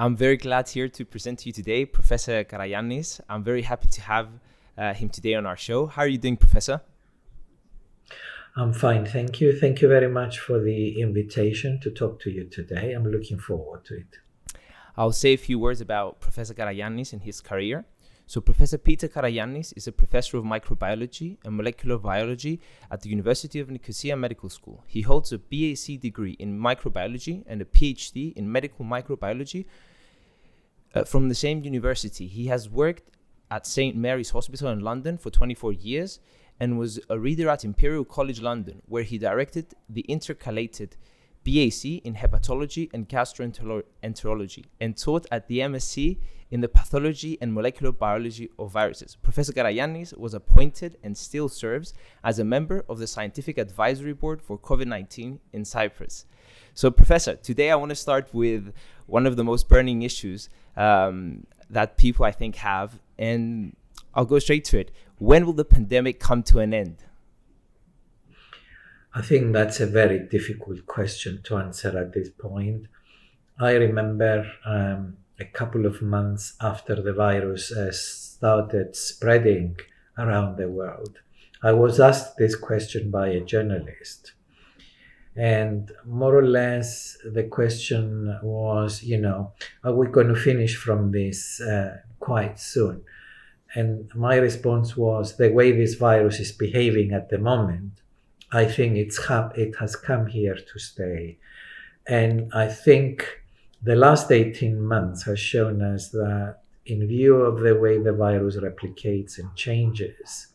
I'm very glad here to present to you today Professor Karayiannis. I'm very happy to have him today on our show. How are you doing, Professor? I'm fine, thank you. Thank you very much for the invitation to talk to you today. I'm looking forward to it. I'll say a few words about Professor Karayiannis and his career. So Professor Peter Karayiannis is a Professor of Microbiology and Molecular Biology at the University of Nicosia Medical School. He holds a BSc Degree in Microbiology and a PhD in Medical Microbiology from the same university. He has worked at St. Mary's Hospital in London for 24 years and was a reader at Imperial College London, where he directed the intercalated BAc in Hepatology and Gastroenterology and taught at the MSc in the Pathology and Molecular Biology of Viruses. Professor Karayiannis was appointed and still serves as a member of the Scientific Advisory Board for COVID-19 in Cyprus. So, Professor, today I want to start with one of the most burning issues that people, I think, have, and I'll go straight to it. When will the pandemic come to an end? I think that's a very difficult question to answer at this point. I remember a couple of months after the virus started spreading around the world, I was asked this question by a journalist. And more or less, the question was, are we going to finish from this quite soon? And my response was, the way this virus is behaving at the moment, I think it has come here to stay. And I think the last 18 months has shown us that in view of the way the virus replicates and changes,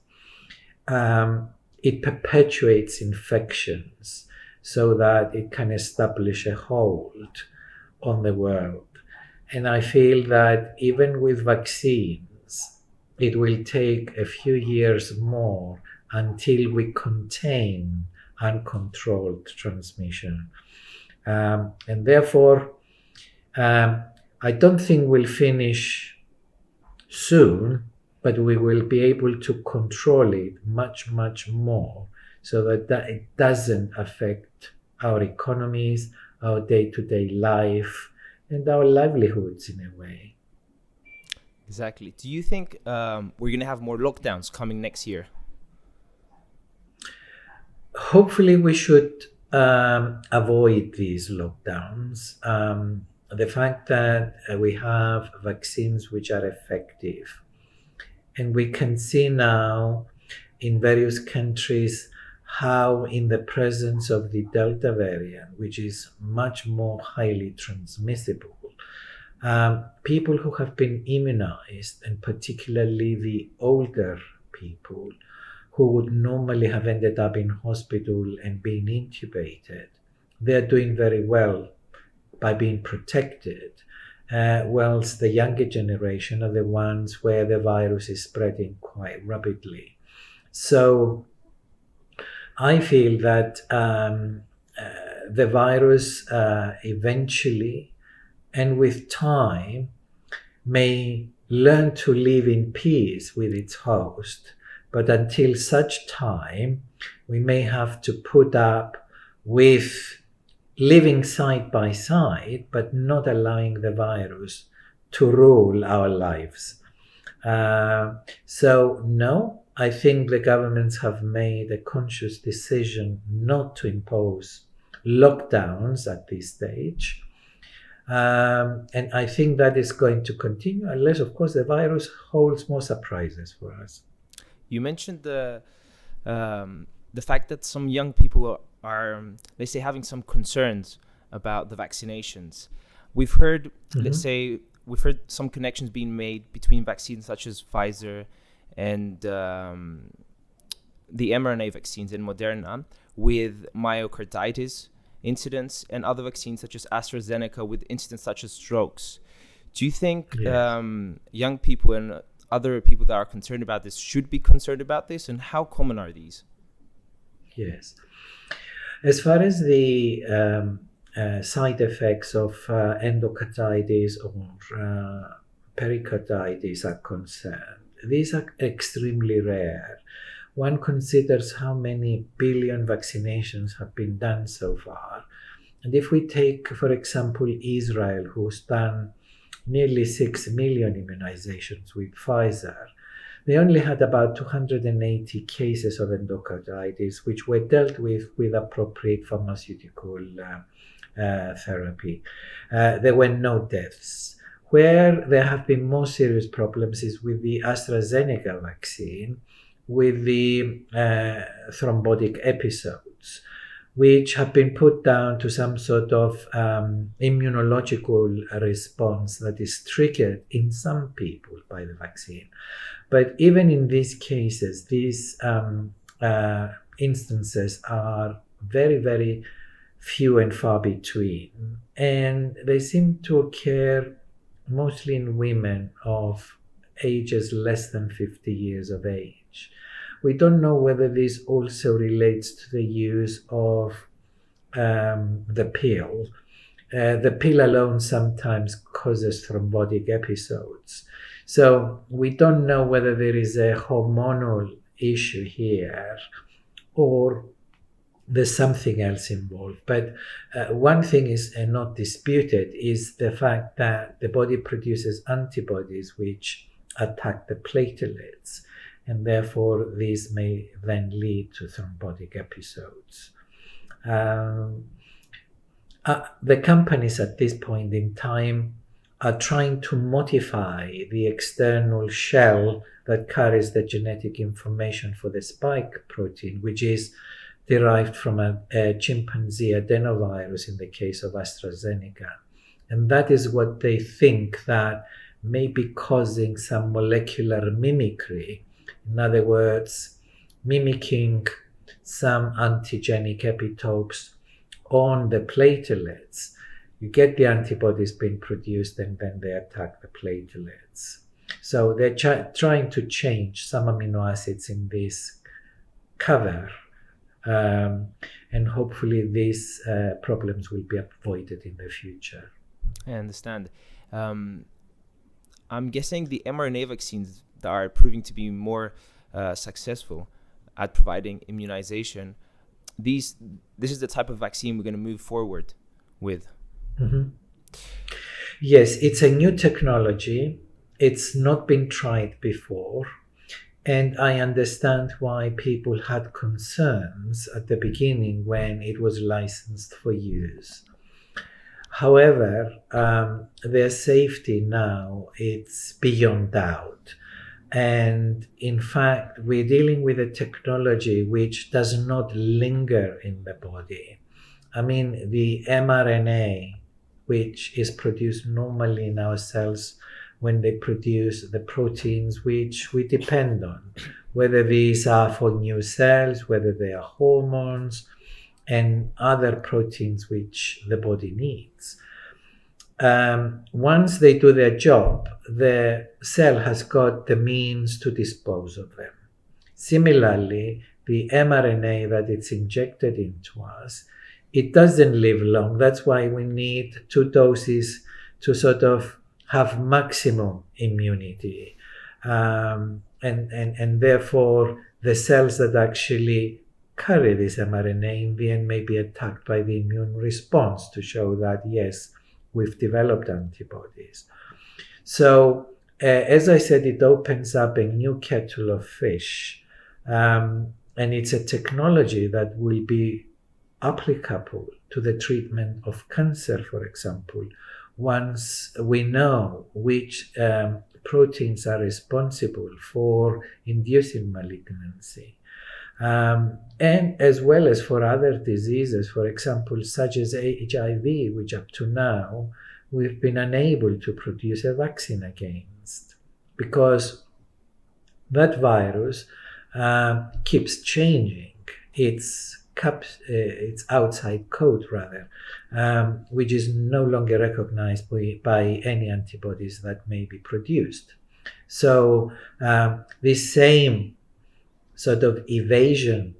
it perpetuates infections so that it can establish a hold on the world. And I feel that even with vaccines, it will take a few years more until we contain uncontrolled transmission. And therefore, I don't think we'll finish soon, but we will be able to control it much, much more so that it doesn't affect our economies, our day-to-day life, and our livelihoods in a way. Exactly. Do you think we're going to have more lockdowns coming next year? Hopefully we should avoid these lockdowns. The fact that we have vaccines which are effective, and we can see now in various countries how in the presence of the Delta variant, which is much more highly transmissible, people who have been immunized, and particularly the older people who would normally have ended up in hospital and being intubated, they're doing very well by being protected, whilst the younger generation are the ones where the virus is spreading quite rapidly. So I feel that the virus eventually and with time may learn to live in peace with its host. But until such time, we may have to put up with living side by side, but not allowing the virus to rule our lives. So no, I think the governments have made a conscious decision not to impose lockdowns at this stage. And I think that is going to continue unless, of course, the virus holds more surprises for us. You mentioned the fact that some young people are, let's say, having some concerns about the vaccinations. We've heard, we've heard some connections being made between vaccines such as Pfizer and the mRNA vaccines in Moderna with myocarditis incidents, and other vaccines such as AstraZeneca with incidents such as strokes. Do you think young people and other people that are concerned about this should be concerned about this, and how common are these? Yes. As far as the side effects of endocarditis or pericarditis are concerned, these are extremely rare. One considers how many billion vaccinations have been done so far. And if we take, for example, Israel, who's done nearly 6 million immunizations with Pfizer, they only had about 280 cases of endocarditis, which were dealt with appropriate pharmaceutical therapy. There were no deaths. Where there have been more serious problems is with the AstraZeneca vaccine, with the thrombotic episodes, which have been put down to some sort of immunological response that is triggered in some people by the vaccine. But even in these cases, these instances are very, very few and far between. And they seem to occur mostly in women of ages less than 50 years of age. We don't know whether this also relates to the use of the pill. The pill alone sometimes causes thrombotic episodes. So we don't know whether there is a hormonal issue here or there's something else involved. But one thing is not disputed is the fact that the body produces antibodies which attack the platelets, and therefore these may then lead to thrombotic episodes. The companies at this point in time are trying to modify the external shell that carries the genetic information for the spike protein, which is derived from a chimpanzee adenovirus in the case of AstraZeneca. And that is what they think that may be causing some molecular mimicry. In other words, mimicking some antigenic epitopes on the platelets. You get the antibodies being produced and then they attack the platelets. So they're trying to change some amino acids in this cover. And hopefully these problems will be avoided in the future. I understand. I'm guessing the mRNA vaccines that are proving to be more successful at providing immunization, this is the type of vaccine we're going to move forward with. Mm-hmm. Yes, it's a new technology. It's not been tried before. And I understand why people had concerns at the beginning when it was licensed for use. However, their safety now, it's beyond doubt. And in fact, we're dealing with a technology which does not linger in the body. I mean, the mRNA, which is produced normally in our cells when they produce the proteins which we depend on, whether these are for new cells, whether they are hormones, and other proteins which the body needs. Once they do their job, the cell has got the means to dispose of them. Similarly, the mRNA that it's injected into us, it doesn't live long. That's why we need 2 doses to sort of have maximum immunity. And therefore, the cells that actually carry this mRNA in the end may be attacked by the immune response to show that, yes, we've developed antibodies. So, as I said, it opens up a new kettle of fish. And it's a technology that will be applicable to the treatment of cancer, for example, once we know which proteins are responsible for inducing malignancy. And as well as for other diseases, for example, such as HIV, which up to now we've been unable to produce a vaccine against, because that virus keeps changing its outside code, rather, which is no longer recognized by any antibodies that may be produced. So this same sort of evasion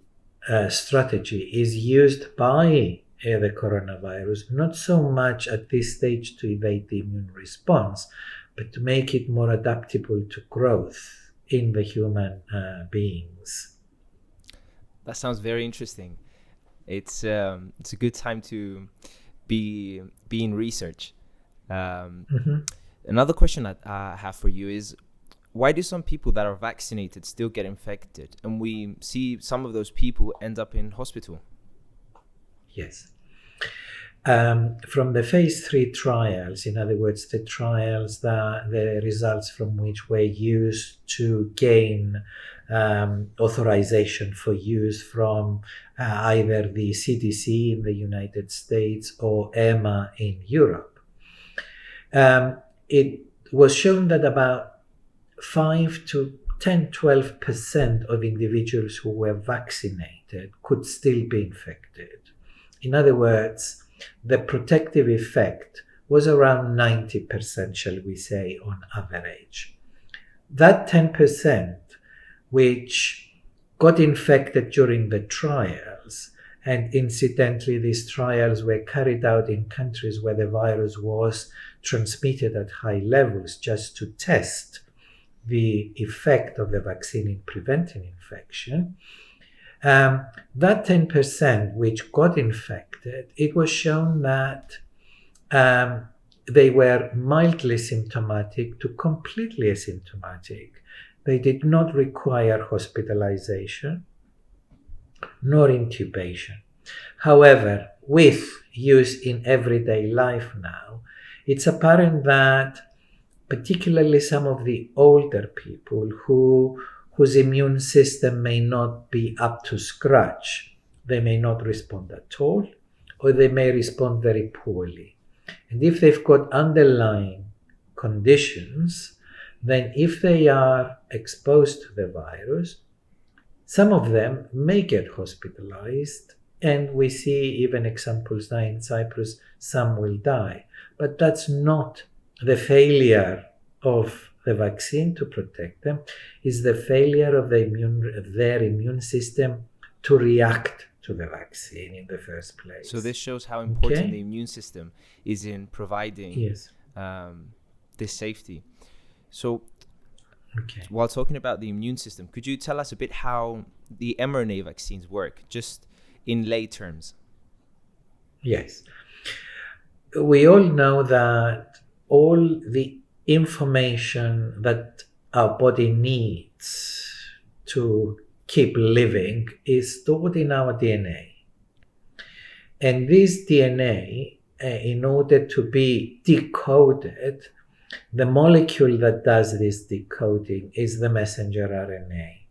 strategy is used by the coronavirus, not so much at this stage to evade the immune response, but to make it more adaptable to growth in the human beings. That sounds very interesting. It's a good time to be in research. Another question that I have for you is, why do some people that are vaccinated still get infected, and we see some of those people end up in hospital? Yes. From the phase 3 trials, in other words, the trials that the results from which were used to gain authorization for use from either the CDC in the United States or EMA in Europe, it was shown that about 5 to 10-12% of individuals who were vaccinated could still be infected. In other words, the protective effect was around 90%, shall we say, on average. That 10%, which got infected during the trials, and incidentally, these trials were carried out in countries where the virus was transmitted at high levels just to test the effect of the vaccine in preventing infection. That 10% which got infected, it was shown that they were mildly symptomatic to completely asymptomatic. They did not require hospitalization nor intubation. However, with use in everyday life now, it's apparent that particularly some of the older people whose immune system may not be up to scratch, they may not respond at all, or they may respond very poorly. And if they've got underlying conditions, then if they are exposed to the virus, some of them may get hospitalized, and we see even examples now in Cyprus, some will die. But that's not the failure of the vaccine to protect them, is the failure of their immune system to react to the vaccine in the first place. So this shows how important the immune system is in providing this safety. So while talking about the immune system, could you tell us a bit how the mRNA vaccines work, just in lay terms? Yes. We all know that all the information that our body needs to keep living is stored in our DNA. And this DNA, in order to be decoded, the molecule that does this decoding is the messenger RNA.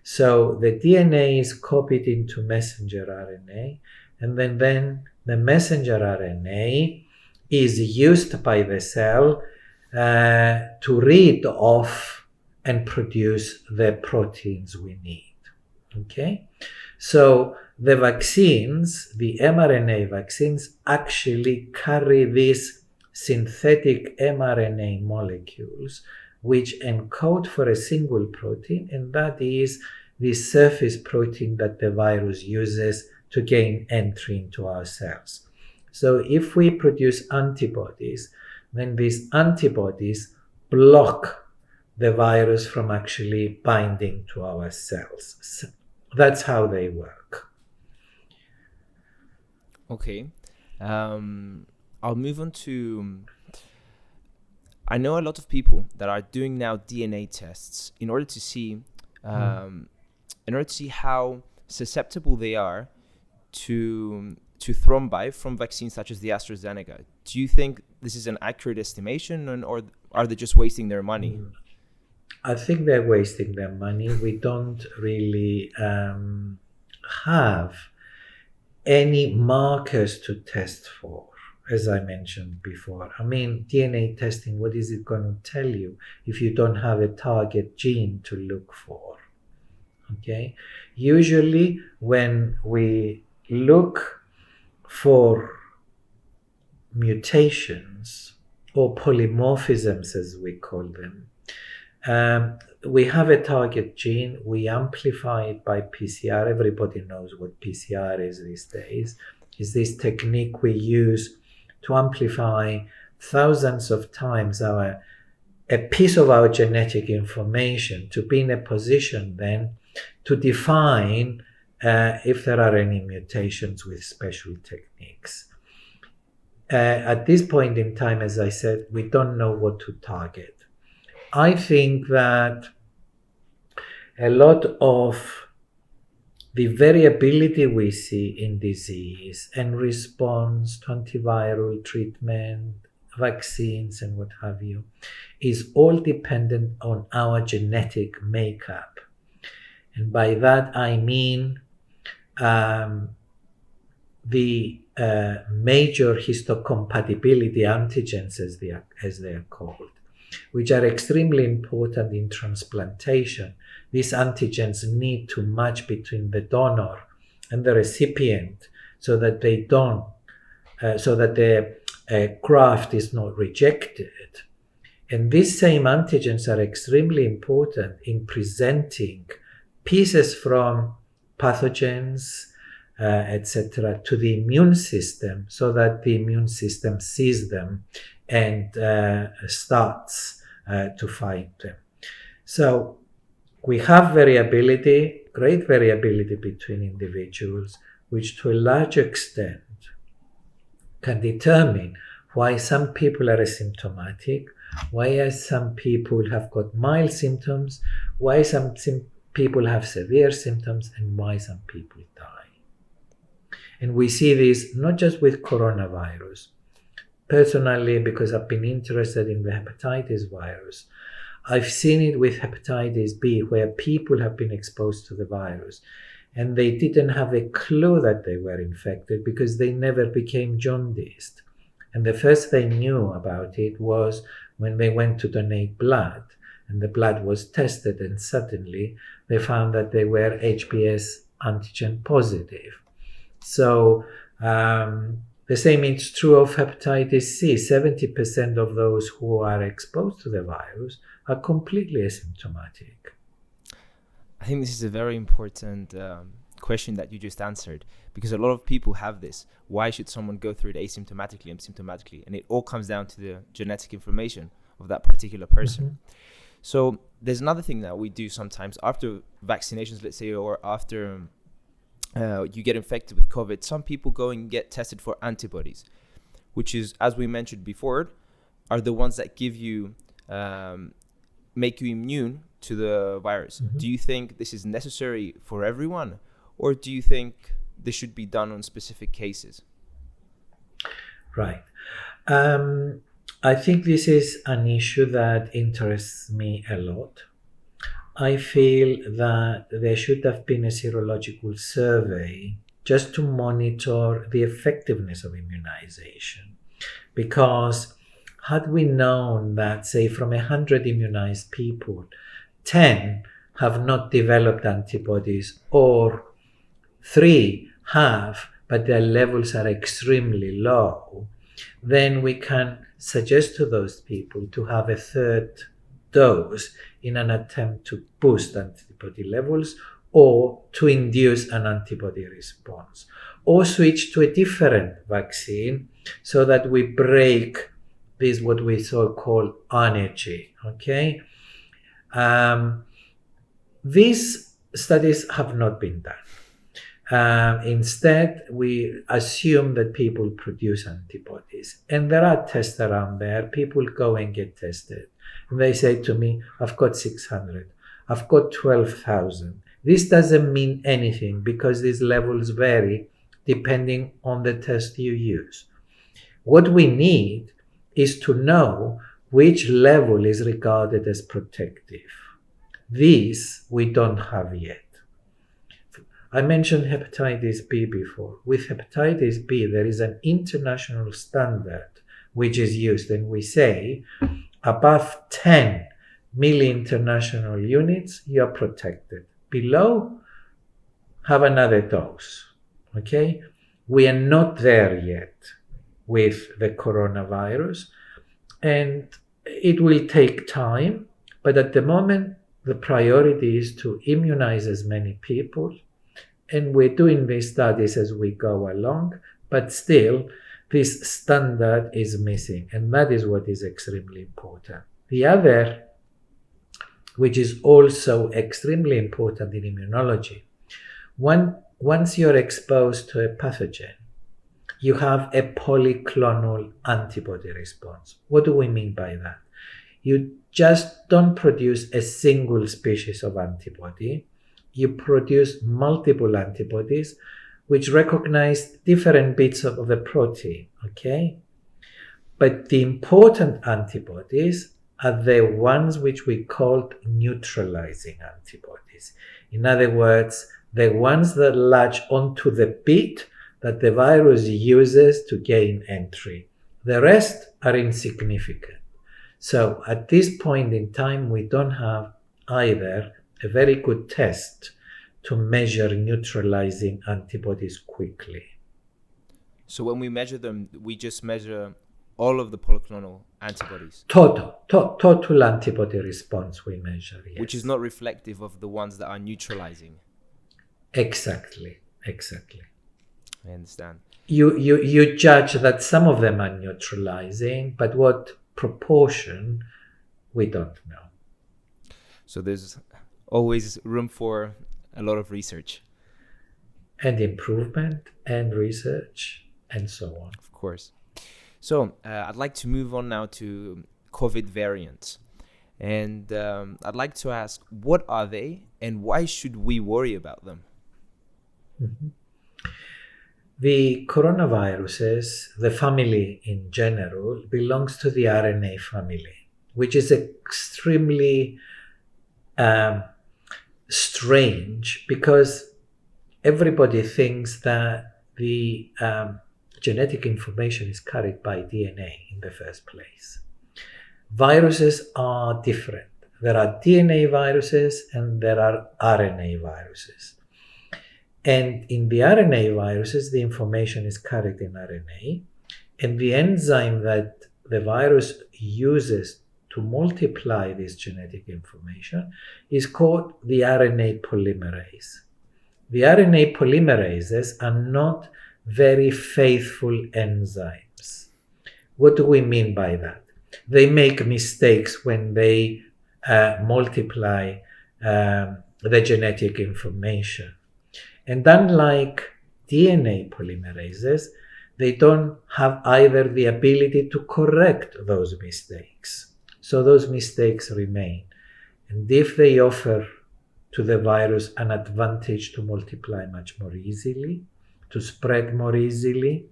So the DNA is copied into messenger RNA, and then the messenger RNA is used by the cell to read off and produce the proteins we need. Okay? So the vaccines, the mRNA vaccines, actually carry these synthetic mRNA molecules which encode for a single protein, and that is the surface protein that the virus uses to gain entry into our cells. So if we produce antibodies, then these antibodies block the virus from actually binding to our cells. So that's how they work. Okay. I'll move on to... I know a lot of people that are doing now DNA tests in order to see how susceptible they are to thrombi from vaccines such as the AstraZeneca. Do you think this is an accurate estimation, or are they just wasting their money? I think they're wasting their money. We don't really have any markers to test for, as I mentioned before. I mean, DNA testing, what is it going to tell you if you don't have a target gene to look for? Okay? Usually when we look for mutations or polymorphisms, as we call them, we have a target gene, we amplify it by PCR. Everybody knows what PCR is these days. Is this technique we use to amplify thousands of times a piece of our genetic information to be in a position then to define if there are any mutations with special techniques. at this point in time, as I said, we don't know what to target. I think that a lot of the variability we see in disease and response to antiviral treatment, vaccines, and what have you, is all dependent on our genetic makeup. And by that I mean the major histocompatibility antigens, as they are called, which are extremely important in transplantation. These antigens need to match between the donor and the recipient so that the graft is not rejected. And these same antigens are extremely important in presenting pieces from pathogens, etc., to the immune system, so that the immune system sees them and starts to fight them. So we have variability, great variability between individuals, which to a large extent can determine why some people are asymptomatic, why some people have got mild symptoms, why some people have severe symptoms, and why some people die. And we see this not just with coronavirus. Personally, because I've been interested in the hepatitis virus, I've seen it with hepatitis B, where people have been exposed to the virus and they didn't have a clue that they were infected because they never became jaundiced. And the first they knew about it was when they went to donate blood, and the blood was tested, and suddenly they found that they were HBs antigen positive. So the same is true of hepatitis C. 70% of those who are exposed to the virus are completely asymptomatic. I think this is a very important question that you just answered, because a lot of people have this. Why should someone go through it asymptomatically and symptomatically? And it all comes down to the genetic information of that particular person. Mm-hmm. So there's another thing that we do sometimes after vaccinations, let's say, or after you get infected with COVID. Some people go and get tested for antibodies, which is, as we mentioned before, are the ones that give you, make you immune to the virus. Mm-hmm. Do you think this is necessary for everyone, or do you think this should be done on specific cases? Right. I think this is an issue that interests me a lot. I feel that there should have been a serological survey just to monitor the effectiveness of immunization. Because had we known that, say, from 100 immunized people, 10 have not developed antibodies, or 3 have, but their levels are extremely low, then we can suggest to those people to have a third dose in an attempt to boost antibody levels or to induce an antibody response, or switch to a different vaccine so that we break this, what we so-called anergy. Okay? These studies have not been done. Instead, we assume that people produce antibodies, and there are tests around there. People go and get tested, and they say to me, I've got 600, I've got 12,000. This doesn't mean anything because these levels vary depending on the test you use. What we need is to know which level is regarded as protective. This we don't have yet. I mentioned hepatitis B before. With hepatitis B, there is an international standard which is used, and we say above 10 milli-international units, you're protected. Below, have another dose. Okay? We are not there yet with the coronavirus, and it will take time, but at the moment, the priority is to immunize as many people. And we're doing these studies as we go along, but still, this standard is missing. And that is what is extremely important. The other, which is also extremely important in immunology, once you're exposed to a pathogen, you have a polyclonal antibody response. What do we mean by that? You just don't produce a single species of antibody. You produce multiple antibodies which recognize different bits of the protein, okay? But the important antibodies are the ones which we call neutralizing antibodies. In other words, the ones that latch onto the bit that the virus uses to gain entry. The rest are insignificant. So at this point in time, we don't have either a very good test to measure neutralizing antibodies quickly. So when we measure them, we just measure all of the polyclonal antibodies? Total antibody response we measure, yes. Which is not reflective of the ones that are neutralizing. Exactly. I understand. You judge that some of them are neutralizing, but what proportion, we don't know. So there's always room for a lot of research. And improvement and research and so on. Of course. So I'd like to move on now to COVID variants. And I'd like to ask, what are they and why should we worry about them? Mm-hmm. The coronaviruses, the family in general, belongs to the RNA family, which is extremely strange because everybody thinks that the genetic information is carried by DNA in the first place. Viruses are different. There are DNA viruses and there are RNA viruses. And in the RNA viruses, the information is carried in RNA, and the enzyme that the virus uses to multiply this genetic information is called the RNA polymerase. The RNA polymerases are not very faithful enzymes. What do we mean by that? They make mistakes when they multiply the genetic information. And unlike DNA polymerases, they don't have either the ability to correct those mistakes. So those mistakes remain. And if they offer to the virus an advantage to multiply much more easily, to spread more easily,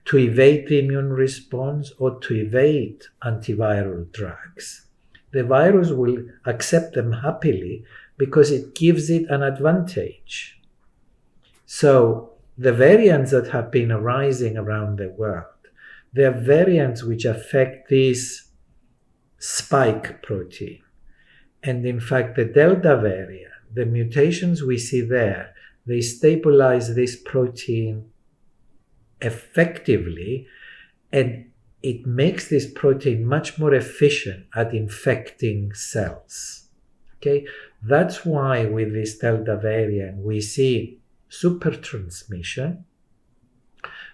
to evade the immune response or to evade antiviral drugs, the virus will accept them happily because it gives it an advantage. So the variants that have been arising around the world, they are variants which affect this spike protein. And in fact, the Delta variant, the mutations we see there, they stabilize this protein effectively, and it makes this protein much more efficient at infecting cells. Okay, that's why with this Delta variant we see super transmission,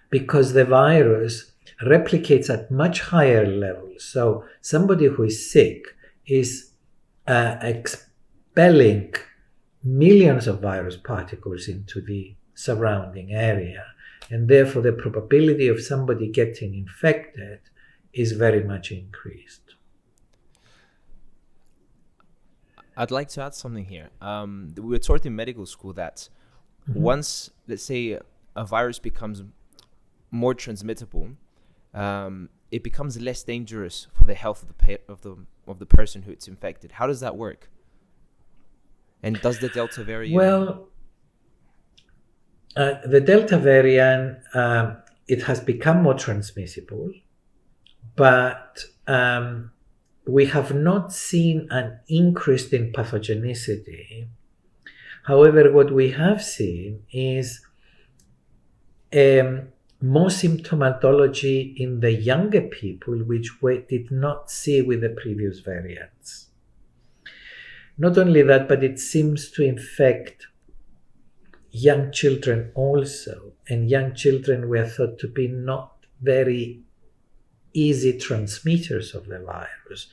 because the virus replicates at much higher levels. So somebody who is sick is expelling millions of virus particles into the surrounding area, and therefore the probability of somebody getting infected is very much increased. I'd like to add something here. We were taught in medical school that once, let's say, a virus becomes more transmittable, it becomes less dangerous for the health of the person who it's infected. How does that work? And does the Delta variant? Well, the Delta variant, it has become more transmissible, but we have not seen an increase in pathogenicity. However, what we have seen is more symptomatology in the younger people, which we did not see with the previous variants. Not only that, but it seems to infect young children also, and young children were thought to be not very easy transmitters of the virus.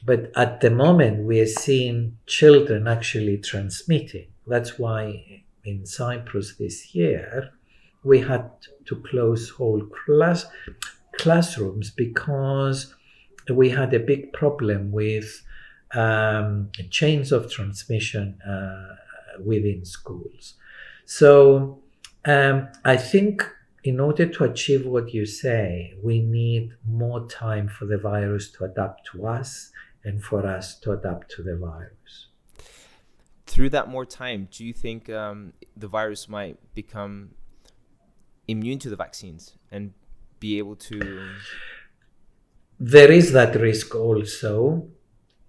But at the moment, we are seeing children actually transmitting. That's why in Cyprus this year, we had to close whole classrooms because we had a big problem with chains of transmission within schools. So I think in order to achieve what you say, we need more time for the virus to adapt to us and for us to adapt to the virus. Through that more time, do you think the virus might become immune to the vaccines and be able to... There is that risk also.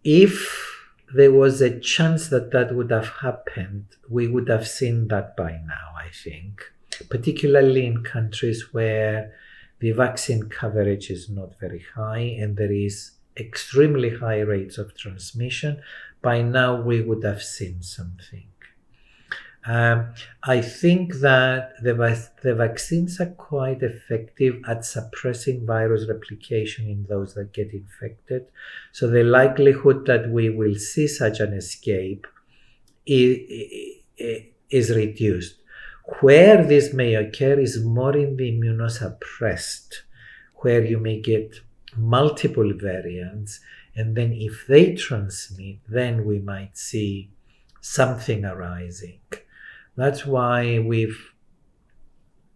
If there was a chance that that would have happened, we would have seen that by now, I think, particularly in countries where the vaccine coverage is not very high and there is extremely high rates of transmission. By now, we would have seen something. I think that the vaccines are quite effective at suppressing virus replication in those that get infected. So the likelihood that we will see such an escape is reduced. Where this may occur is more in the immunosuppressed, where you may get multiple variants, and then if they transmit, then we might see something arising. That's why we've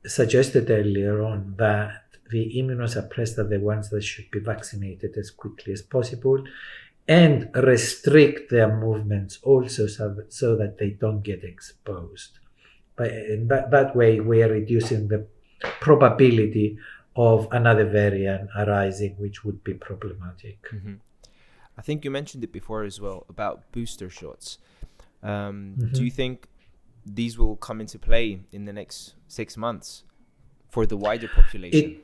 suggested earlier on that the immunosuppressed are the ones that should be vaccinated as quickly as possible and restrict their movements also so that they don't get exposed. But in that way, we are reducing the probability of another variant arising, which would be problematic. Mm-hmm. I think you mentioned it before as well about booster shots. Do you think these will come into play in the next 6 months for the wider population?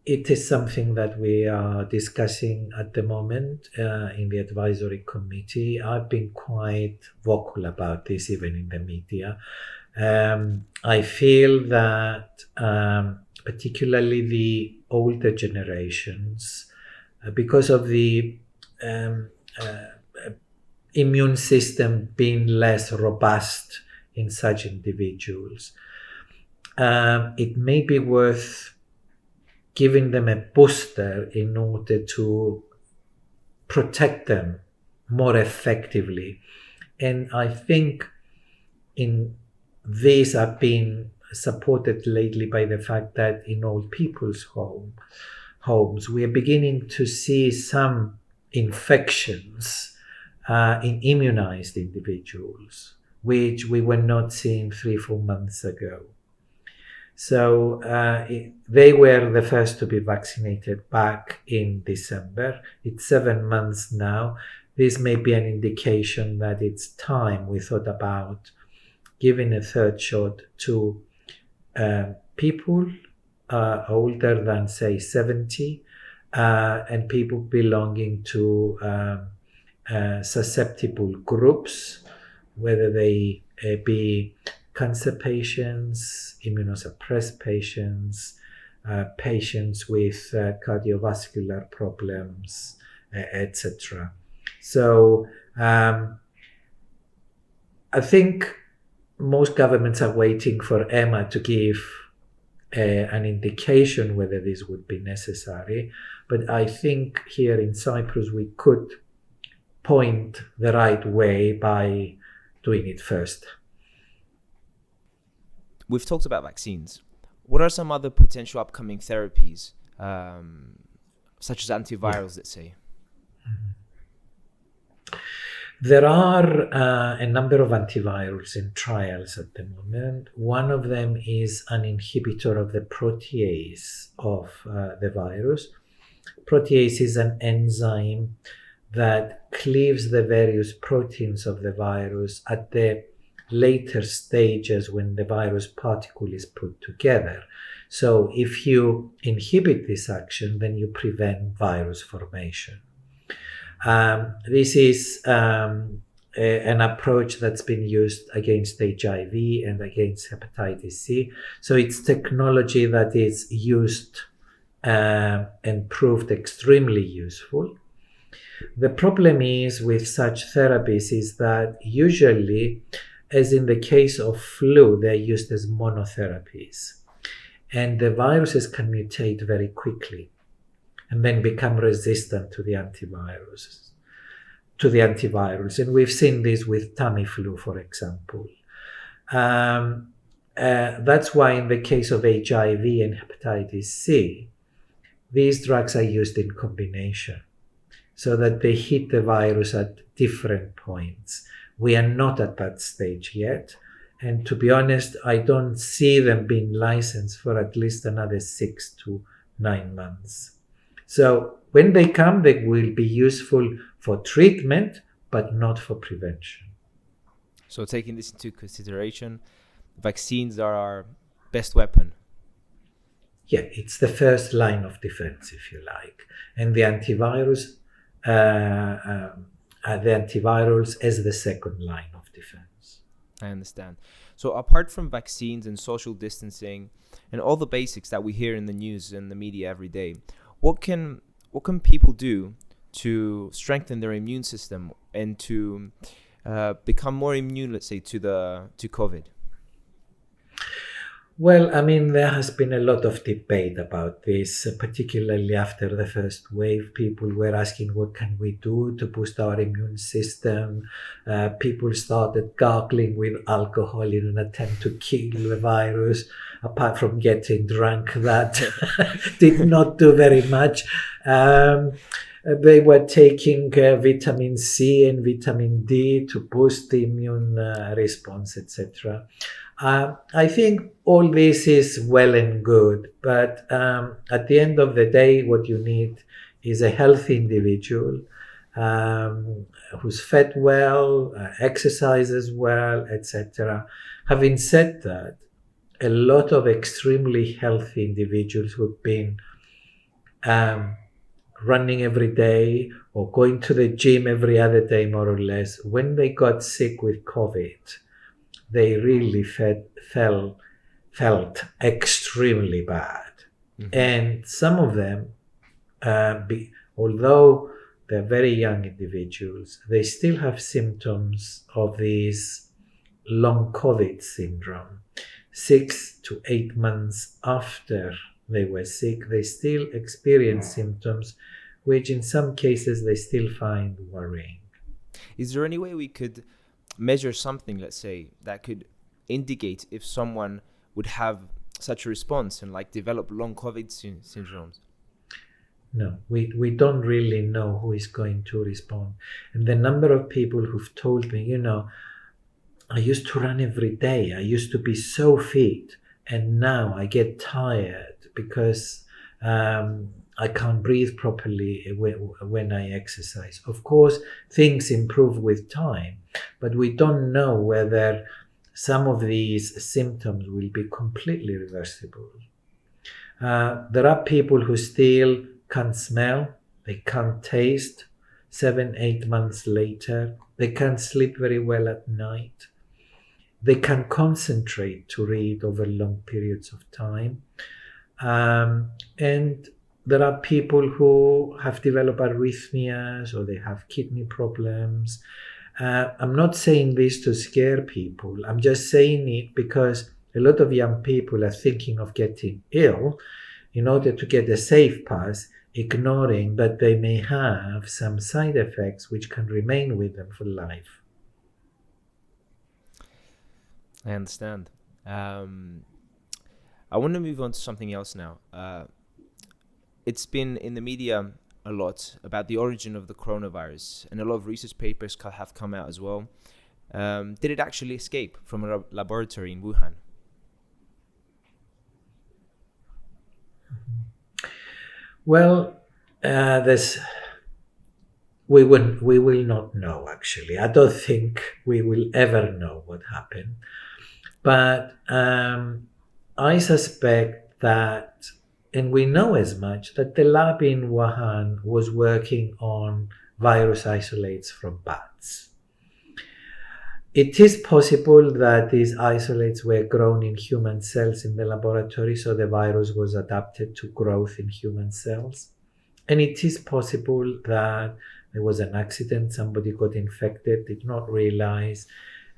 It is something that we are discussing at the moment in the advisory committee. I've been quite vocal about this, even in the media. I feel that particularly the older generations, because of the immune system being less robust in such individuals, it may be worth giving them a booster in order to protect them more effectively. And I think these have been supported lately by the fact that in old people's homes, we are beginning to see some infections in immunized individuals, which we were not seeing 3-4 months ago. So they were the first to be vaccinated back in December. It's 7 months now. This may be an indication that it's time we thought about giving a third shot to people older than, say, 70 and people belonging to susceptible groups, whether they be cancer patients, immunosuppressed patients, patients with cardiovascular problems, etc. So I think most governments are waiting for EMA to give an indication whether this would be necessary. But I think here in Cyprus we could point the right way by doing it first. We've talked about vaccines. What are some other potential upcoming therapies, such as antivirals, let's say? There are a number of antivirals in trials at the moment. One of them is an inhibitor of the protease of the virus. Protease is an enzyme that cleaves the various proteins of the virus at the later stages when the virus particle is put together. So if you inhibit this action, then you prevent virus formation. This is an approach that's been used against HIV and against hepatitis C. So it's technology that is used and proved extremely useful. The problem is with such therapies is that usually as in the case of flu, they're used as monotherapies. And the viruses can mutate very quickly and then become resistant to the antivirals. And we've seen this with Tamiflu, for example. That's why in the case of HIV and hepatitis C, these drugs are used in combination so that they hit the virus at different points. We are not at that stage yet. And to be honest, I don't see them being licensed for at least another 6 to 9 months. So when they come, they will be useful for treatment, but not for prevention. So taking this into consideration, vaccines are our best weapon. Yeah, it's the first line of defense, if you like. And the antivirals as the second line of defense. I understand. So apart from vaccines and social distancing and all the basics that we hear in the news and the media every day, what can people do to strengthen their immune system and to become more immune, let's say, to COVID? Well, I mean, there has been a lot of debate about this, particularly after the first wave. People were asking, what can we do to boost our immune system? People started gargling with alcohol in an attempt to kill the virus, apart from getting drunk. That did not do very much. They were taking vitamin C and vitamin D to boost the immune response, etc. I think all this is well and good, but at the end of the day, what you need is a healthy individual who's fed well, exercises well, etc. Having said that, a lot of extremely healthy individuals who've been running every day or going to the gym every other day, more or less, when they got sick with COVID, they really felt extremely bad. Mm-hmm. And some of them, although they're very young individuals, they still have symptoms of this long COVID syndrome. 6 to 8 months after they were sick, they still experience symptoms, which in some cases they still find worrying. Is there any way we could measure something, let's say, that could indicate if someone would have such a response and like develop long COVID syndromes? No, we don't really know who is going to respond. And the number of people who've told me, I used to run every day. I used to be so fit. And now I get tired because I can't breathe properly when I exercise. Of course, things improve with time, but we don't know whether some of these symptoms will be completely reversible. There are people who still can't smell, they can't taste 7-8 months later, they can't sleep very well at night, they can't concentrate to read over long periods of time, and there are people who have developed arrhythmias or they have kidney problems. I'm not saying this to scare people. I'm just saying it because a lot of young people are thinking of getting ill in order to get a safe pass, ignoring that they may have some side effects which can remain with them for life. I understand. I want to move on to something else now. It's been in the media a lot about the origin of the coronavirus, and a lot of research papers have come out as well. Did it actually escape from a laboratory in Wuhan? Well, we will not know, actually. I don't think we will ever know what happened. But I suspect that, and we know as much, that the lab in Wuhan was working on virus isolates from bats. It is possible that these isolates were grown in human cells in the laboratory, so the virus was adapted to growth in human cells. And it is possible that there was an accident, somebody got infected, did not realize,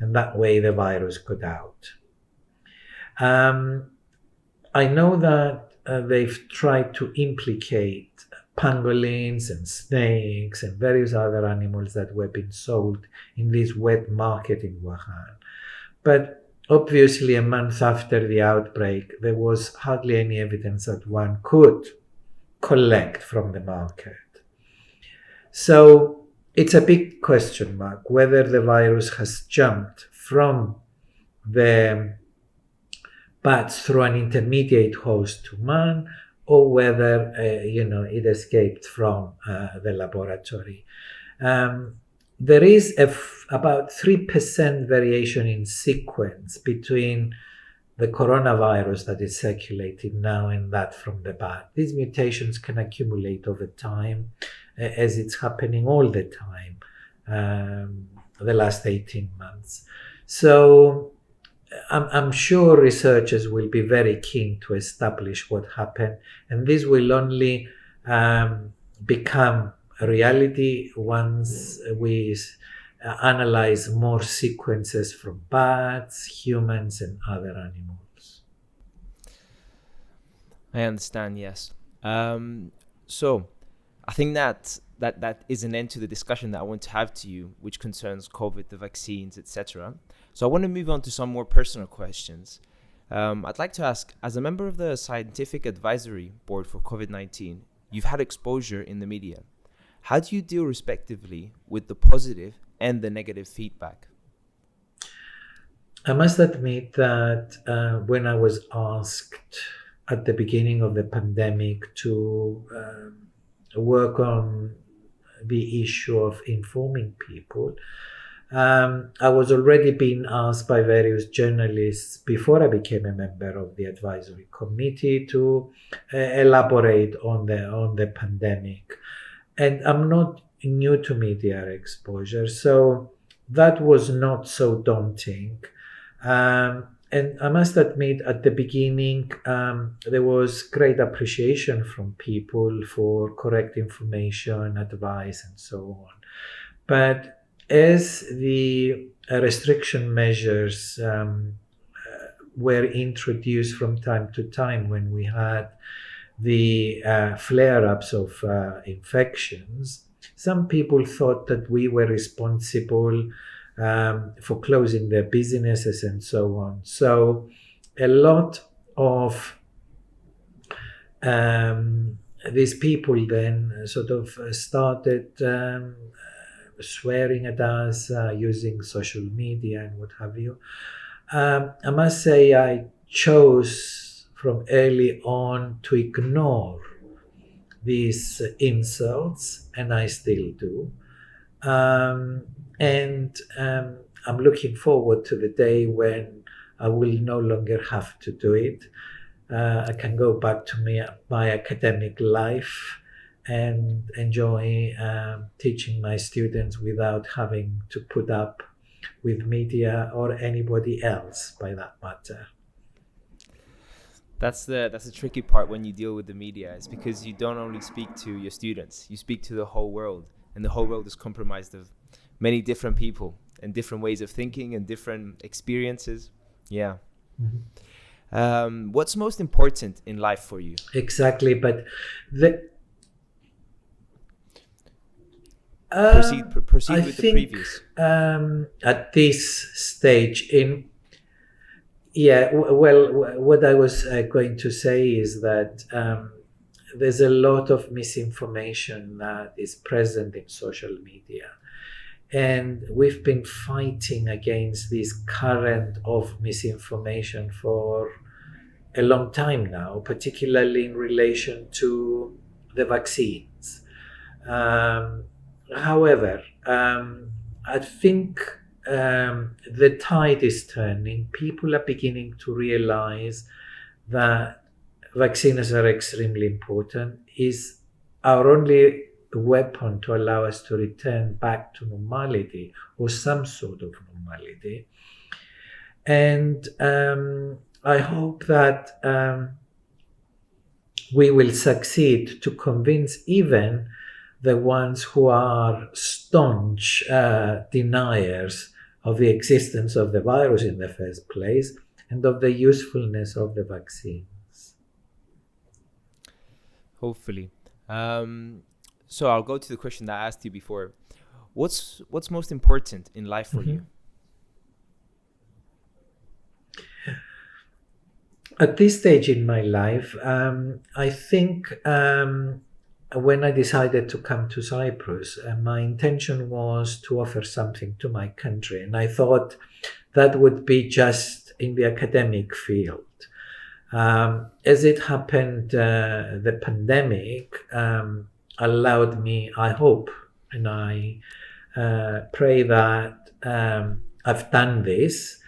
and that way the virus got out. I know that they've tried to implicate pangolins and snakes and various other animals that were being sold in this wet market in Wuhan. But obviously, a month after the outbreak, there was hardly any evidence that one could collect from the market. So it's a big question mark whether the virus has jumped from the bats through an intermediate host to man, or whether it escaped from the laboratory. There is about 3% variation in sequence between the coronavirus that is circulating now and that from the bat. These mutations can accumulate over time, as it's happening all the time, the last 18 months. So I'm sure researchers will be very keen to establish what happened, and this will only become a reality once we analyze more sequences from bats, humans, and other animals. I understand, yes. So I think that is an end to the discussion that I want to have to you, which concerns COVID, the vaccines, etc. So I want to move on to some more personal questions. I'd like to ask, as a member of the Scientific Advisory Board for COVID-19, you've had exposure in the media. How do you deal respectively with the positive and the negative feedback? I must admit that when I was asked at the beginning of the pandemic to work on the issue of informing people, I was already being asked by various journalists before I became a member of the advisory committee to elaborate on the pandemic. And I'm not new to media exposure, so that was not so daunting. And I must admit, at the beginning, there was great appreciation from people for correct information, advice, and so on. But as the restriction measures were introduced from time to time when we had the flare-ups of infections, some people thought that we were responsible for closing their businesses and so on. So a lot of these people then sort of started swearing at us, using social media and what have you. I must say I chose from early on to ignore these insults, and I still do. And I'm looking forward to the day when I will no longer have to do it. I can go back to my academic life and enjoy teaching my students without having to put up with media or anybody else, by that matter. That's the tricky part when you deal with the media. It's because you don't only speak to your students, you speak to the whole world, and the whole world is comprised of many different people and different ways of thinking and different experiences. Yeah. Mm-hmm. What's most important in life for you? Exactly, but proceed with the previous. At this stage what I was going to say is that there's a lot of misinformation that is present in social media. And we've been fighting against this current of misinformation for a long time now, particularly in relation to the vaccines. However, I think the tide is turning. People are beginning to realize that vaccines are extremely important, is our only weapon to allow us to return back to normality or some sort of normality. And I hope that we will succeed to convince even the ones who are staunch deniers of the existence of the virus in the first place and of the usefulness of the vaccines. Hopefully. So I'll go to the question that I asked you before. What's most important in life for you? At this stage in my life, I think when I decided to come to Cyprus, my intention was to offer something to my country. And I thought that would be just in the academic field. As it happened, the pandemic allowed me, I hope, and I pray that I've done this,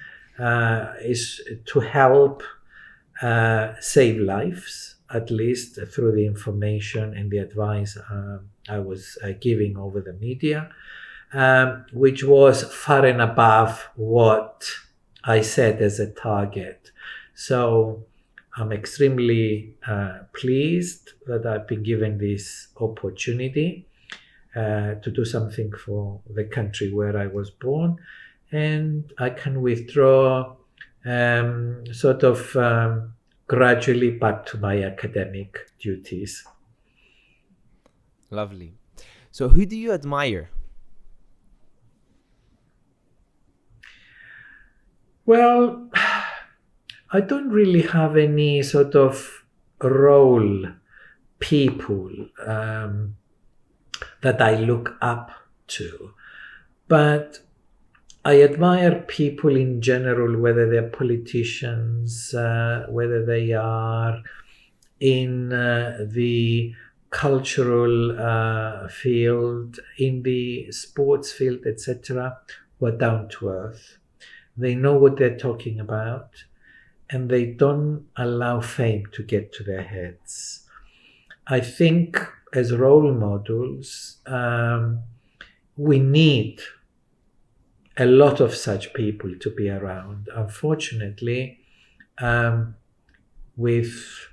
is to help save lives, at least through the information and the advice I was giving over the media, which was far and above what I set as a target. So I'm extremely pleased that I've been given this opportunity to do something for the country where I was born, and I can withdraw gradually back to my academic duties. Lovely. So who do you admire? Well, I don't really have any sort of role people that I look up to, but I admire people in general, whether they're politicians, whether they are in the cultural field, in the sports field, etc., who are down to earth. They know what they're talking about, and they don't allow fame to get to their heads. I think as role models, we need a lot of such people to be around. Unfortunately, with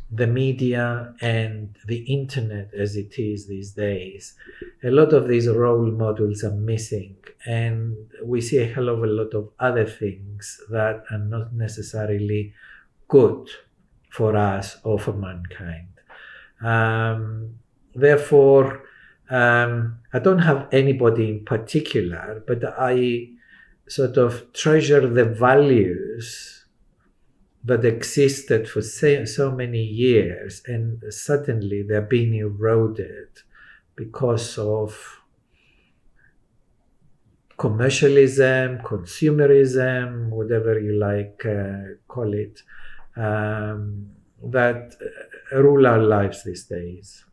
the media and the internet as it is these days, a lot of these role models are missing, and we see a hell of a lot of other things that are not necessarily good for us or for mankind. Therefore, I don't have anybody in particular, but I sort of treasure the values that existed for so many years, and suddenly they're being eroded because of commercialism, consumerism, whatever you like call it, that rule our lives these days.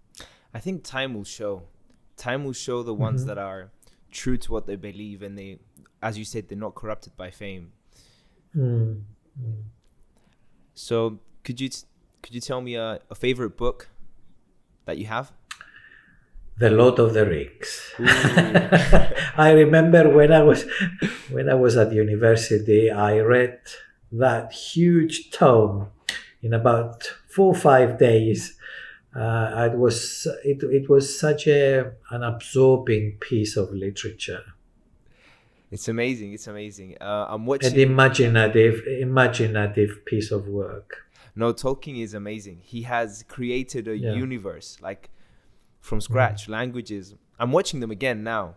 I think time will show. Time will show the ones that are true to what they believe, and they, as you said, they're not corrupted by fame. So could you tell me a favorite book that you have? The Lord of the Rings. I remember when I was at university, I read that huge tome in about 4 or 5 days. It was such an absorbing piece of literature. It's amazing. It's amazing. I'm watching an imaginative piece of work. No, Tolkien is amazing. He has created a universe like from scratch, languages. I'm watching them again now,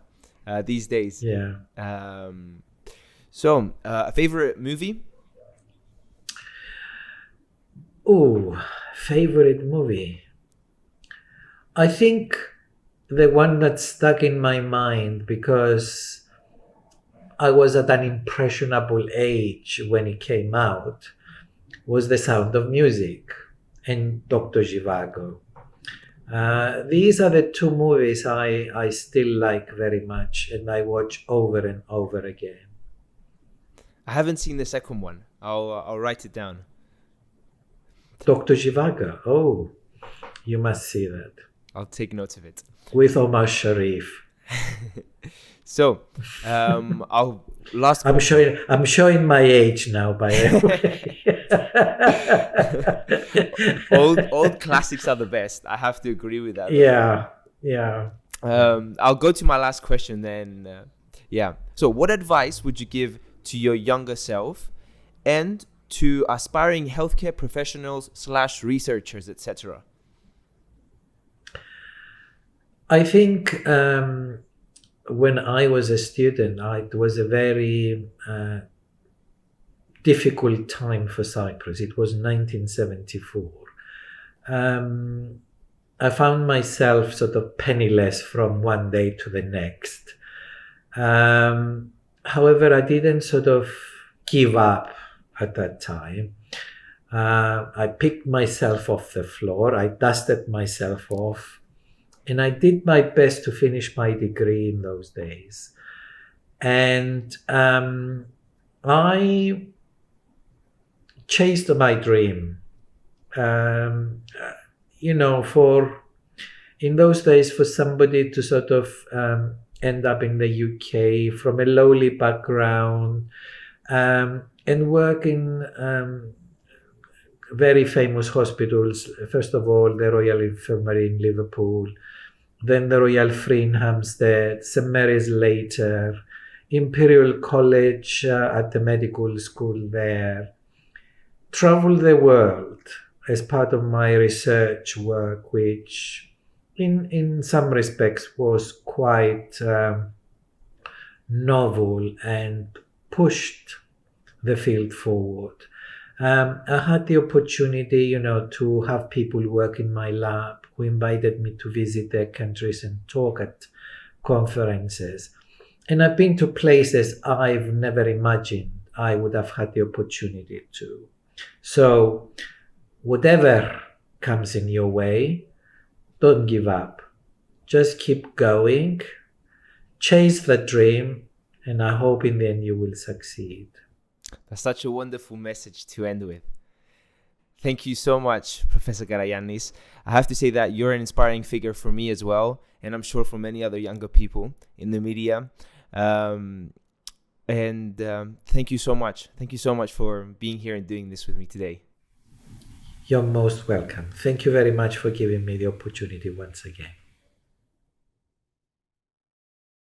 these days. Yeah. So, a favorite movie? Oh, favorite movie. I think the one that stuck in my mind because I was at an impressionable age when it came out was The Sound of Music and Dr. Zhivago. These are the two movies I still like very much and I watch over and over again. I haven't seen the second one. I'll write it down. Dr. Zhivago. Oh, you must see that. I'll take note of it. With Omar Sharif. So, I'll last. I'm showing my age now, by the way. old classics are the best. I have to agree with that. Yeah. I'll go to my last question then. Yeah. So what advice would you give to your younger self and to aspiring healthcare professionals / researchers, etc.? I think when I was a student, it was a very difficult time for Cyprus. It was 1974. I found myself sort of penniless from one day to the next. However, I didn't sort of give up at that time. I picked myself off the floor. I dusted myself off. And I did my best to finish my degree in those days. And I chased my dream. In those days, for somebody to sort of end up in the UK from a lowly background and work in very famous hospitals, first of all, the Royal Infirmary in Liverpool, then the Royal Free in Hampstead, St Mary's later, Imperial College at the medical school there, travel the world as part of my research work, which in some respects was quite novel and pushed the field forward. I had the opportunity, to have people work in my lab who invited me to visit their countries and talk at conferences. And I've been to places I've never imagined I would have had the opportunity to. So whatever comes in your way, don't give up. Just keep going, chase the dream, and I hope in the end you will succeed. That's such a wonderful message to end with. Thank you so much, Professor Karayiannis. I have to say that you're an inspiring figure for me as well, and I'm sure for many other younger people in the media. Thank you so much. Thank you so much for being here and doing this with me today. You're most welcome. Thank you very much for giving me the opportunity once again.